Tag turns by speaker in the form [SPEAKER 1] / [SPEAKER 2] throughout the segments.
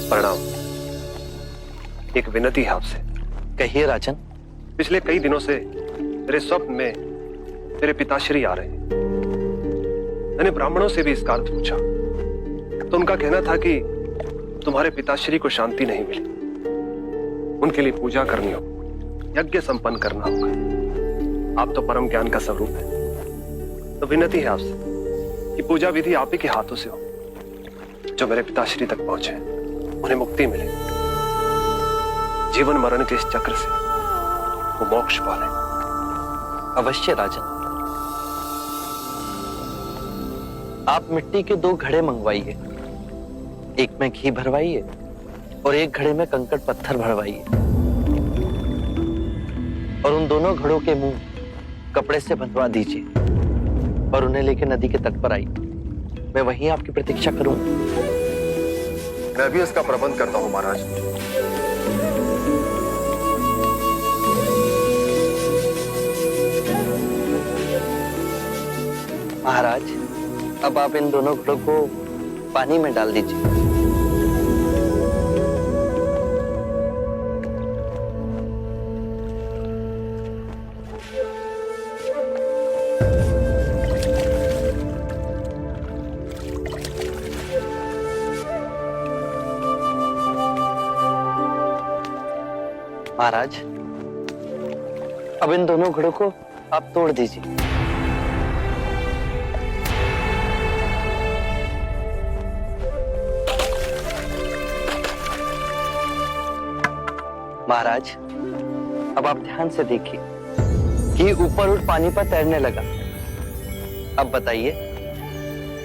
[SPEAKER 1] प्रणाम। एक विनती है आपसे।
[SPEAKER 2] कहिए राजन।
[SPEAKER 1] पिछले कई दिनों से मेरे स्वप्न में मेरे पिताश्री आ रहे हैं। मैंने ब्राह्मणों से भी इसका अर्थ पूछा तो उनका कहना था कि तुम्हारे पिताश्री को शांति नहीं मिली, उनके लिए पूजा करनी हो, यज्ञ संपन्न करना होगा। आप तो परम ज्ञान का स्वरूप है, तो विनती है आपसे कि पूजा विधि आप ही के हाथों से हो, जो मेरे पिताश्री तक पहुंचे, उन्हें मुक्ति मिले, जीवन मरण के इस चक्र से वो मोक्ष पाले।
[SPEAKER 2] अवश्य राजन। आप मिट्टी के 2 घड़े मंगवाइए, एक में घी भरवाइए और एक घड़े में कंकड़ पत्थर भरवाइए, और उन दोनों घड़ों के मुंह कपड़े से बंधवा दीजिए और उन्हें लेकर नदी के तट पर आइए। मैं वहीं आपकी प्रतीक्षा करूंगा।
[SPEAKER 1] मैं भी इसका प्रबंध करता हूं महाराज।
[SPEAKER 2] महाराज, अब आप इन दोनों घड़ों को पानी में डाल दीजिए। महाराज, अब इन दोनों घड़ों को आप तोड़ दीजिए। महाराज, अब आप ध्यान से देखिए कि ऊपर उठ पानी पर तैरने लगा। अब बताइए,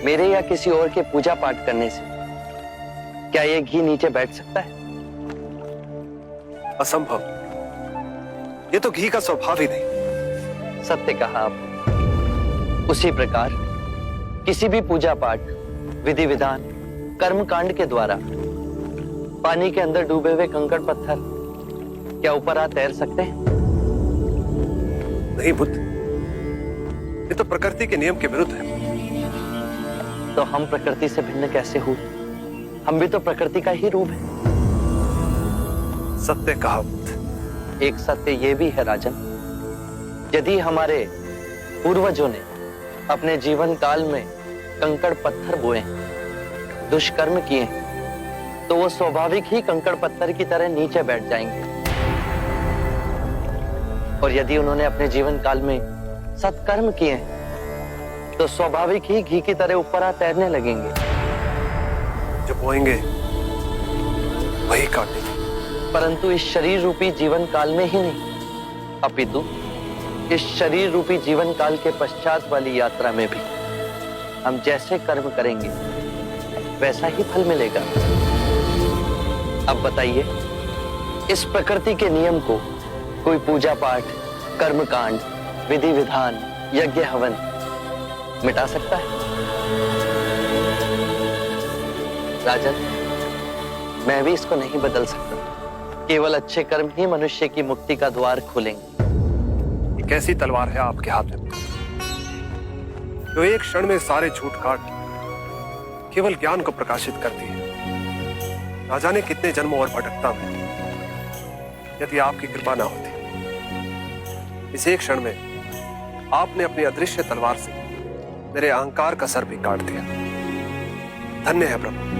[SPEAKER 2] मेरे या किसी और के पूजा पाठ करने से क्या ये घी नीचे बैठ सकता है?
[SPEAKER 1] असंभव। ये तो घी का स्वभाव ही नहीं।
[SPEAKER 2] सत्य कहा आपने। उसी प्रकार किसी भी पूजा पाठ, विधि विधान, कर्म कांड के द्वारा पानी के अंदर डूबे हुए कंकड़ पत्थर क्या ऊपर आ तैर सकते हैं?
[SPEAKER 1] नहीं बुद्ध, ये तो प्रकृति के नियम के विरुद्ध है।
[SPEAKER 2] तो हम प्रकृति से भिन्न कैसे हुए? हम भी तो प्रकृति का ही रूप है।
[SPEAKER 1] सत्य कहा बुद्ध।
[SPEAKER 2] एक सत्य ये भी है राजन, यदि हमारे पूर्वजों ने अपने जीवन काल में कंकड़ पत्थर बोए, दुष्कर्म किए, तो वो स्वाभाविक ही कंकड़ पत्थर की तरह नीचे बैठ जाएंगे। और यदि उन्होंने अपने जीवन काल में सत्कर्म किए तो स्वाभाविक ही घी की तरह ऊपर आ तैरने लगेंगे।
[SPEAKER 1] जो बोएंगे वही काटेंगे।
[SPEAKER 2] परंतु इस शरीर रूपी जीवन काल में ही नहीं, अपितु इस शरीर रूपी जीवन काल के पश्चात वाली यात्रा में भी हम जैसे कर्म करेंगे वैसा ही फल मिलेगा। अब बताइए, इस प्रकृति के नियम को कोई पूजा पाठ, कर्मकांड, विधि विधान, यज्ञ हवन मिटा सकता है? राजन, मैं भी इसको नहीं बदल सकता। केवल अच्छे कर्म ही मनुष्य की मुक्ति का द्वार खोलेंगे।
[SPEAKER 1] ये कैसी तलवार है आपके हाथ में, जो एक क्षण में सारे झूठ काट केवल ज्ञान को प्रकाशित करती है। ना जाने कितने जन्मों और भटकता में यदि आपकी कृपा ना होती, इस एक क्षण में आपने अपनी अदृश्य तलवार से मेरे अहंकार का सर भी काट दिया। धन्य है प्रभु।